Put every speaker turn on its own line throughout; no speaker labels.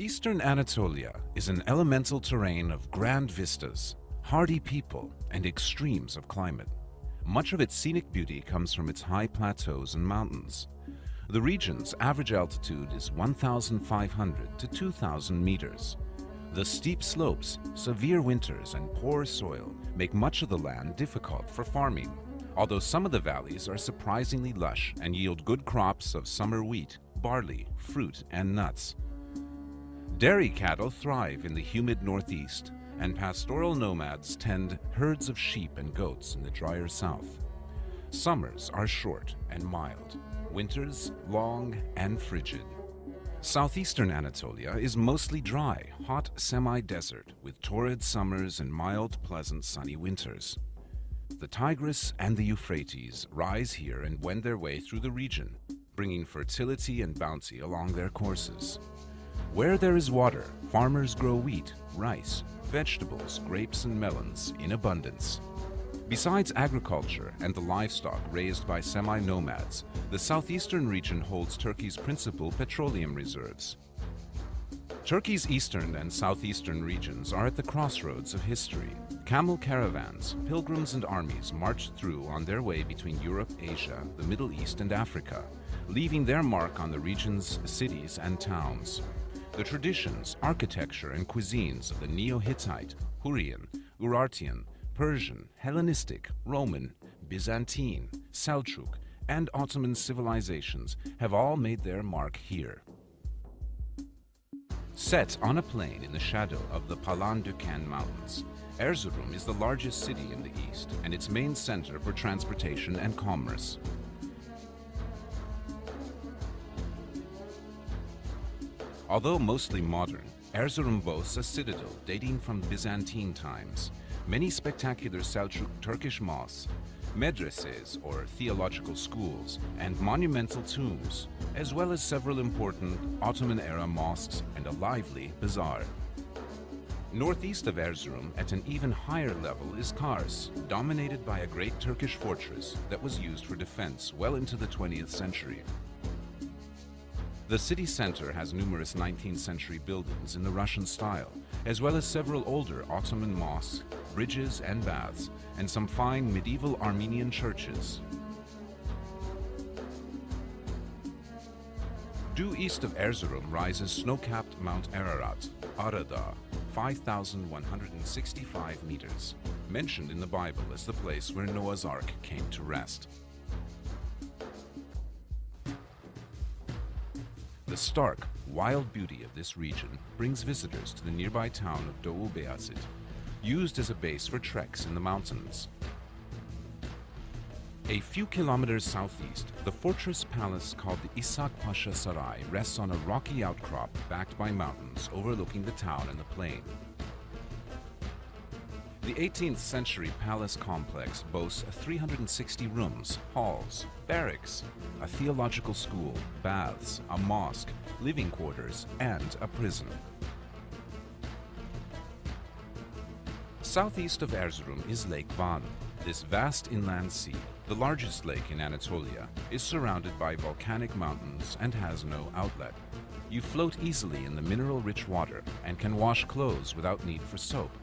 Eastern Anatolia is an elemental terrain of grand vistas, hardy people, and extremes of climate. Much of its scenic beauty comes from its high plateaus and mountains. The region's average altitude is 1,500 to 2,000 meters. The steep slopes, severe winters, and poor soil make much of the land difficult for farming, although some of the valleys are surprisingly lush and yield good crops of summer wheat, barley, fruit, and nuts. Dairy cattle thrive in the humid northeast, and pastoral nomads tend herds of sheep and goats in the drier south. Summers are short and mild, winters long and frigid. Southeastern Anatolia is mostly dry, hot semi-desert with torrid summers and mild, pleasant, sunny winters. The Tigris and the Euphrates rise here and wend their way through the region, bringing fertility and bounty along their courses. Where there is water, farmers grow wheat, rice, vegetables, grapes, and melons in abundance. Besides agriculture and the livestock raised by semi-nomads, the southeastern region holds Turkey's principal petroleum reserves. Turkey's eastern and southeastern regions are at the crossroads of history. Camel caravans, pilgrims, and armies marched through on their way between Europe, Asia, the Middle East, and Africa, leaving their mark on the region's cities and towns. The traditions, architecture, and cuisines of the Neo-Hittite, Hurrian, Urartian, Persian, Hellenistic, Roman, Byzantine, Seljuk, and Ottoman civilizations have all made their mark here. Set on a plain in the shadow of the Palandöken Mountains, Erzurum is the largest city in the east and its main center for transportation and commerce. Although mostly modern, Erzurum boasts a citadel dating from Byzantine times, many spectacular Seljuk Turkish mosques, medreses or theological schools, and monumental tombs, as well as several important Ottoman-era mosques and a lively bazaar. Northeast of Erzurum, at an even higher level, is Kars, dominated by a great Turkish fortress that was used for defense well into the 20th century. The city center has numerous 19th century buildings in the Russian style, as well as several older Ottoman mosques, bridges and baths, and some fine medieval Armenian churches. Due east of Erzurum rises snow-capped Mount Ararat, Aradağ, 5,165 meters, mentioned in the Bible as the place where Noah's Ark came to rest. The stark, wild beauty of this region brings visitors to the nearby town of Doğu Beyazıt, used as a base for treks in the mountains. A few kilometers southeast, the fortress palace called the İshak Pasha Saray rests on a rocky outcrop backed by mountains overlooking the town and the plain. The 18th century palace complex boasts 360 rooms, halls, barracks, a theological school, baths, a mosque, living quarters, and a prison. Southeast of Erzurum is Lake Van. This vast inland sea, the largest lake in Anatolia, is surrounded by volcanic mountains and has no outlet. You float easily in the mineral-rich water and can wash clothes without need for soap.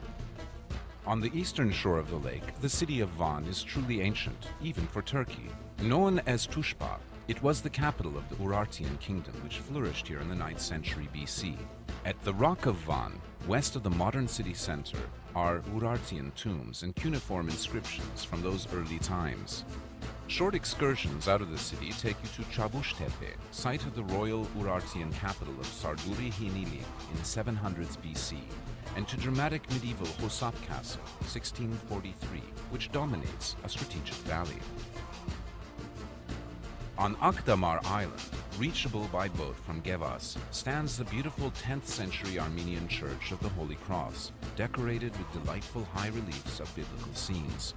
On the eastern shore of the lake, the city of Van is truly ancient, even for Turkey. Known as Tushpa, it was the capital of the Urartian kingdom, which flourished here in the 9th century BC. At the Rock of Van, west of the modern city center, are Urartian tombs and cuneiform inscriptions from those early times. Short excursions out of the city take you to Çavuştepe, site of the royal Urartian capital of Sarduri Hinili in 700s BC, and to dramatic medieval Hosap Castle, 1643, which dominates a strategic valley. On Akdamar Island, reachable by boat from Gevas, stands the beautiful 10th century Armenian Church of the Holy Cross, decorated with delightful high reliefs of biblical scenes.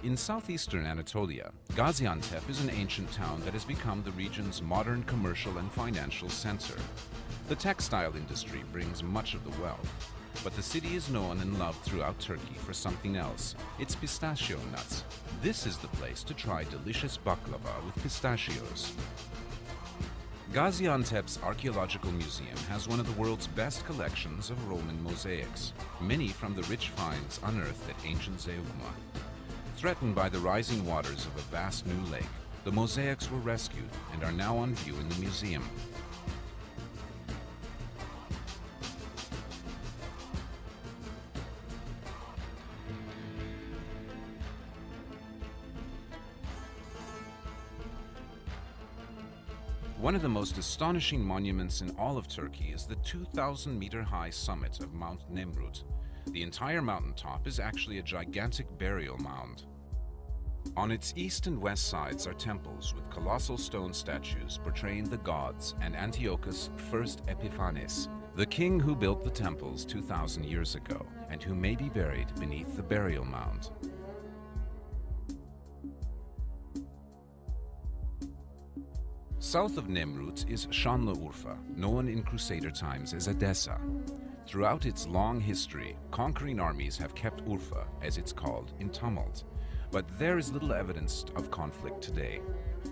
In southeastern Anatolia, Gaziantep is an ancient town that has become the region's modern commercial and financial center. The textile industry brings much of the wealth, but the city is known and loved throughout Turkey for something else, its pistachio nuts. This is the place to try delicious baklava with pistachios. Gaziantep's Archaeological Museum has one of the world's best collections of Roman mosaics, many from the rich finds unearthed at ancient Zeugma. Threatened by the rising waters of a vast new lake, the mosaics were rescued and are now on view in the museum. One of the most astonishing monuments in all of Turkey is the 2,000-meter-high summit of Mount Nemrut. The entire mountaintop is actually a gigantic burial mound. On its east and west sides are temples with colossal stone statues portraying the gods and Antiochus I Epiphanes, the king who built the temples 2,000 years ago and who may be buried beneath the burial mound. South of Nemrut is Şanlıurfa, known in Crusader times as Edessa. Throughout its long history, conquering armies have kept Urfa, as it's called, in tumult. But there is little evidence of conflict today.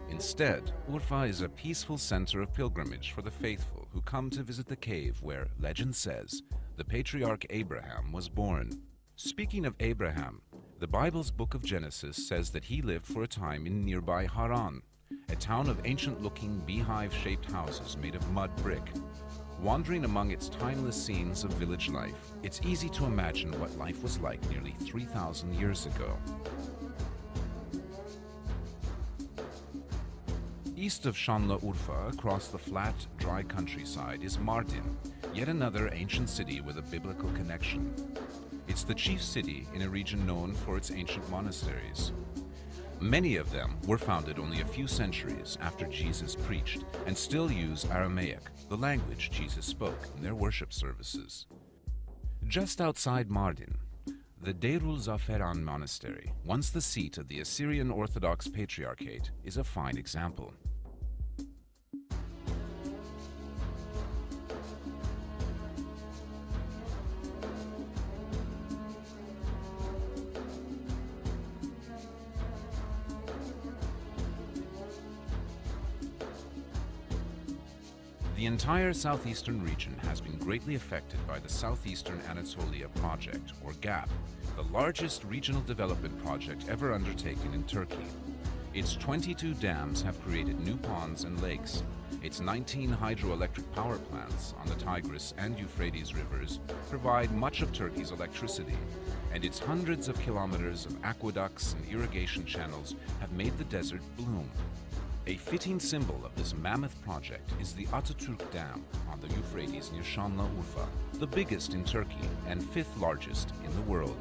Instead, Urfa is a peaceful center of pilgrimage for the faithful who come to visit the cave where, legend says, the patriarch Abraham was born. Speaking of Abraham, the Bible's book of Genesis says that he lived for a time in nearby Haran, a town of ancient-looking beehive-shaped houses made of mud brick. Wandering among its timeless scenes of village life, it's easy to imagine what life was like nearly 3,000 years ago. East of Şanlıurfa, across the flat, dry countryside, is Mardin, yet another ancient city with a biblical connection. It's the chief city in a region known for its ancient monasteries. Many of them were founded only a few centuries after Jesus preached and still use Aramaic, the language Jesus spoke in their worship services. Just outside Mardin, the Deirul Zaferan Monastery, once the seat of the Assyrian Orthodox Patriarchate, is a fine example. The entire southeastern region has been greatly affected by the Southeastern Anatolia Project, or GAP, the largest regional development project ever undertaken in Turkey. Its 22 dams have created new ponds and lakes. Its 19 hydroelectric power plants on the Tigris and Euphrates rivers provide much of Turkey's electricity, and its hundreds of kilometers of aqueducts and irrigation channels have made the desert bloom. A fitting symbol of this mammoth project is the Atatürk Dam on the Euphrates near Şanlıurfa, the biggest in Turkey and fifth largest in the world.